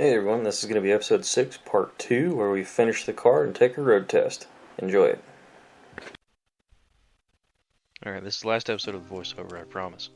Hey everyone, this is going to be episode 6, part 2, where we finish the car and take a road test. Enjoy it. Alright, this is the last episode of the voiceover, I promise.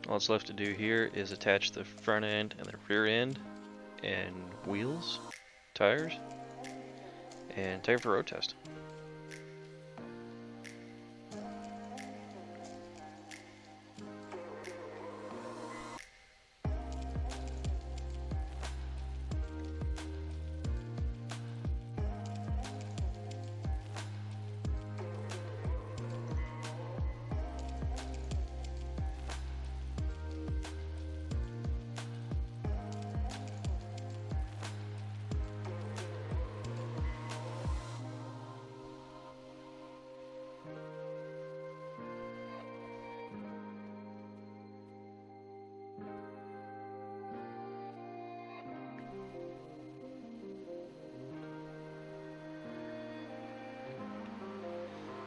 All that's left to do here is attach the front end and the rear end, and wheels, tires, and take it for a road test.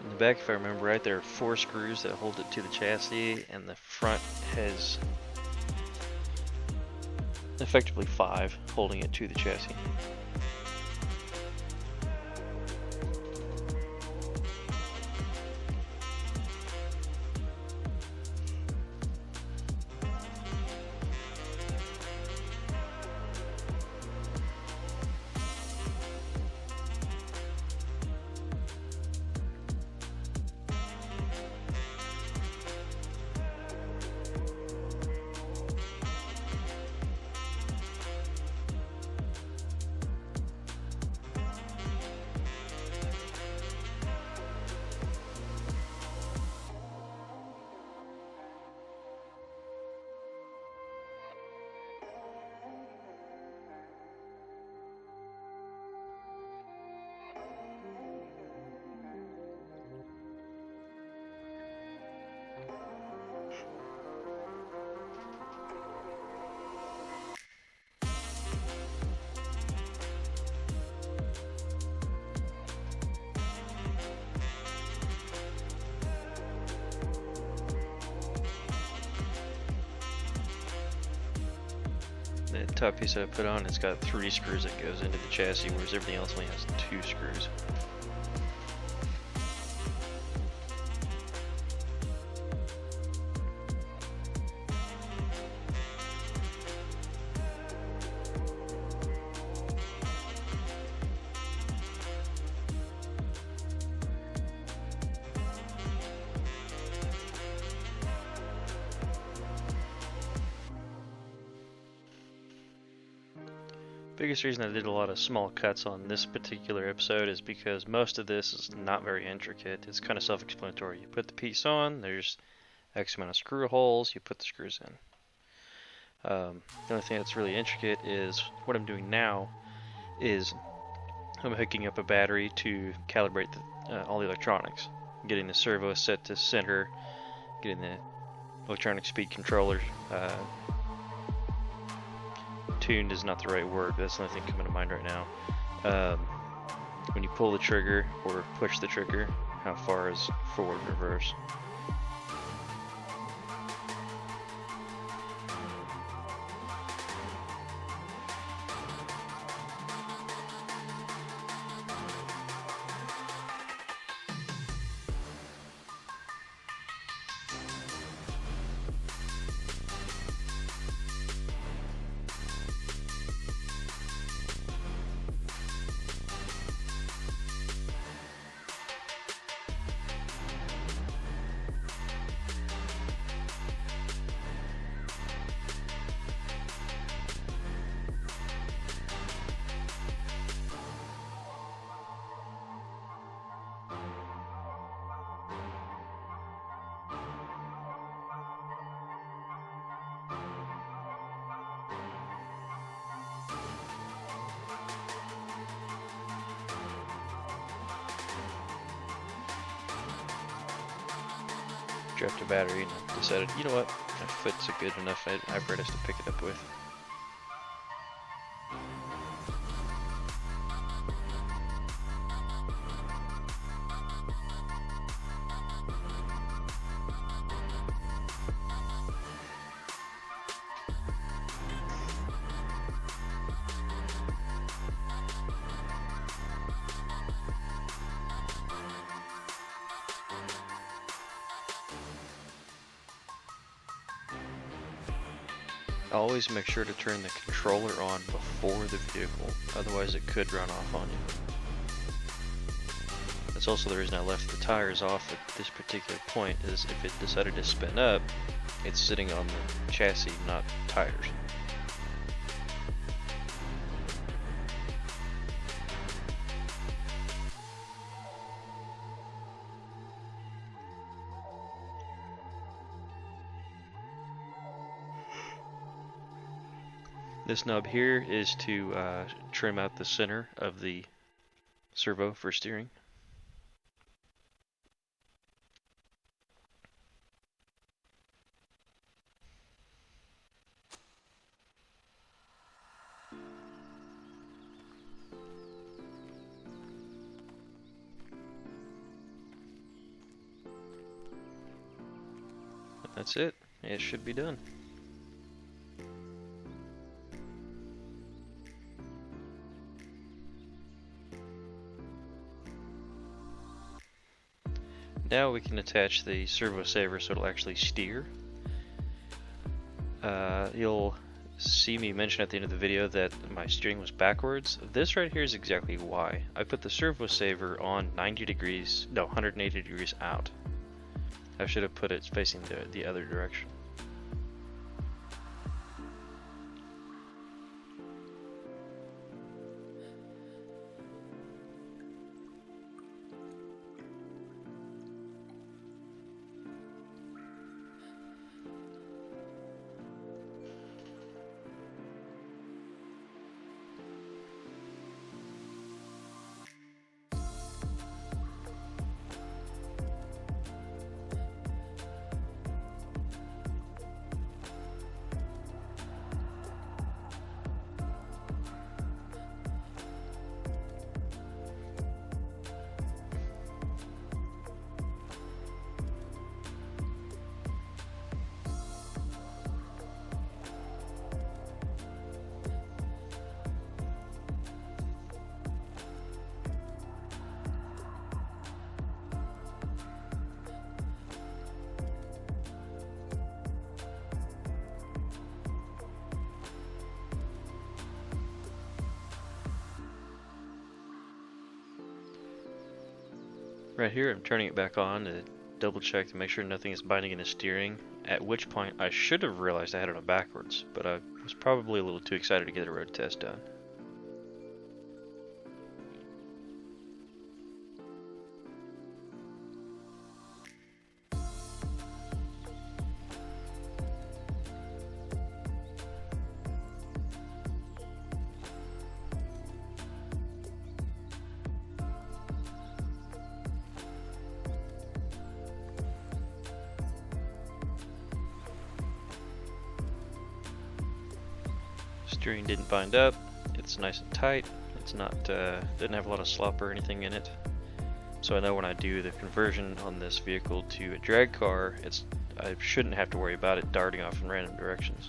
In the back, if I remember right, there are 4 screws that hold it to the chassis, and the front has effectively 5 holding it to the chassis. The top piece I put on, it's got 3 screws that goes into the chassis, whereas everything else only has 2 screws. Biggest reason I did a lot of small cuts on this particular episode is because most of this is not very intricate. It's kind of self-explanatory. You put the piece on, there's X amount of screw holes, you put the screws in. The only thing that's really intricate is what I'm doing now is I'm hooking up a battery to calibrate all the electronics. Getting the servo set to center, getting the electronic speed controller tuned is not the right word, but that's the only thing coming to mind right now. When you pull the trigger or push the trigger, how far is forward and reverse? Dropped a battery and decided, you know what, my foot's a good enough apparatus to pick it up with. Always make sure to turn the controller on before the vehicle, otherwise it could run off on you. That's also the reason I left the tires off at this particular point, is if it decided to spin up, it's sitting on the chassis, not tires. This knob here is to trim out the center of the servo for steering. That's it. It should be done. Now we can attach the servo saver so it'll actually steer. You'll see me mention at the end of the video that my steering was backwards. This right here is exactly why. I put the servo saver on 180 degrees out. I should have put it facing the other direction. Right here, I'm turning it back on to double check to make sure nothing is binding in the steering, at which point I should have realized I had it on backwards, but I was probably a little too excited to get a road test done. Steering didn't bind up. It's nice and tight. It's not didn't have a lot of slop or anything in it. So I know when I do the conversion on this vehicle to a drag car, I shouldn't have to worry about it darting off in random directions.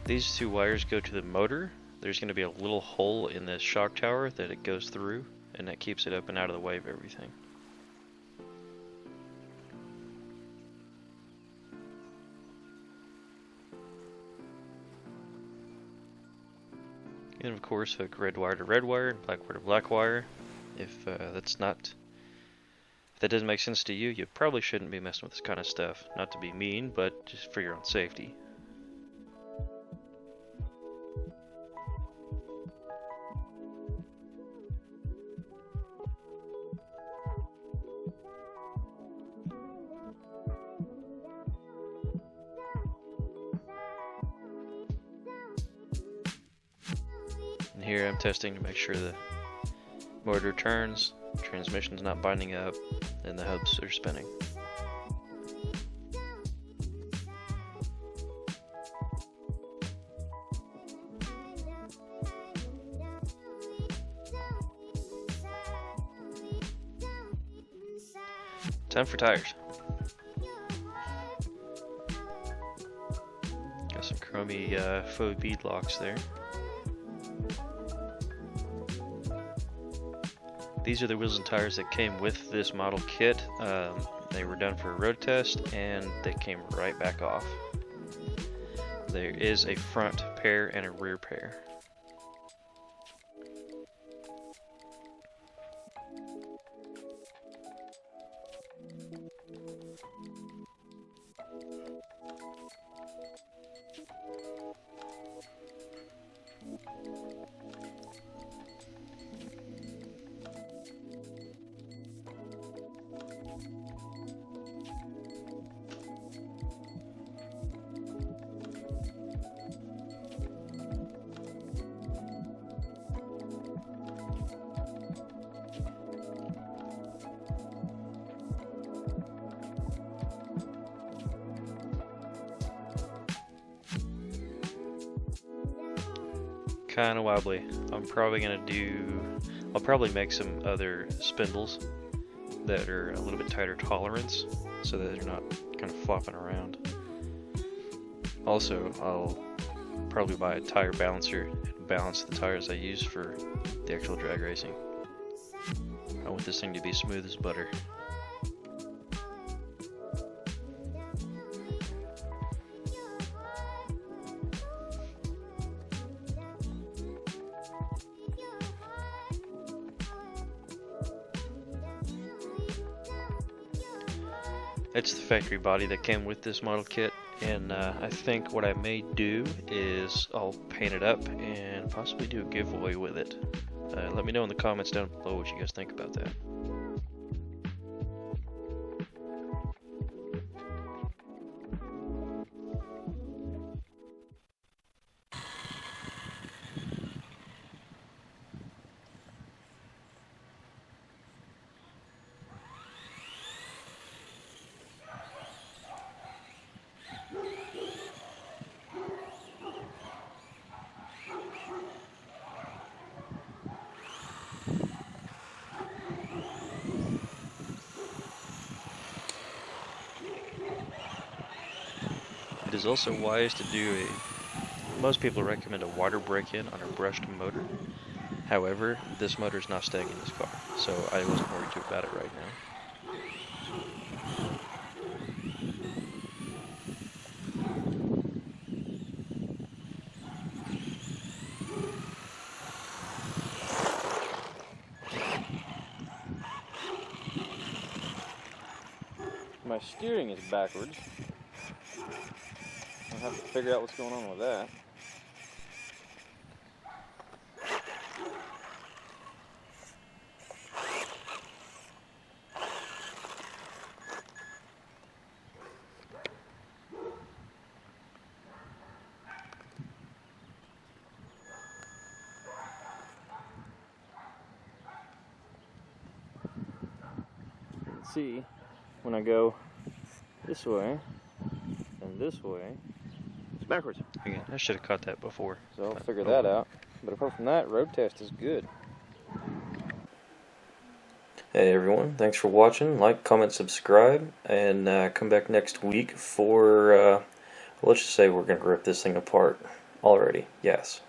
These two wires go to the motor. There's going to be a little hole in this shock tower that it goes through, and that keeps it up and out of the way of everything. And of course, hook red wire to red wire, black wire to black wire. If if that doesn't make sense to you, you probably shouldn't be messing with this kind of stuff. Not to be mean, but just for your own safety. Here I'm testing to make sure the motor turns, transmission's not binding up, and the hubs are spinning. Time for tires. Got some chromy faux bead locks there. these are the wheels and tires that came with this model kit. They were done for a road test and they came right back off. There is a front pair and a rear pair. Kind of wobbly. I'll probably make some other spindles that are a little bit tighter tolerance so that they're not kind of flopping around. Also, I'll probably buy a tire balancer and balance the tires I use for the actual drag racing. I want this thing to be smooth as butter. It's the factory body that came with this model kit, and I think what I may do is I'll paint it up and possibly do a giveaway with it. Let me know in the comments down below what you guys think about that. It is also wise to do most people recommend a water break-in on a brushed motor. However, this motor is not staying in this car, so I wasn't worried too about it right now. My steering is backwards. I'll have to figure out what's going on with that. See, when I go this way and this way, it's backwards. Again, I should have caught that before. So I'll figure that out. But apart from that, road test is good. Hey everyone, thanks for watching. Like, comment, subscribe, and come back next week for, let's just say we're going to rip this thing apart already. Yes.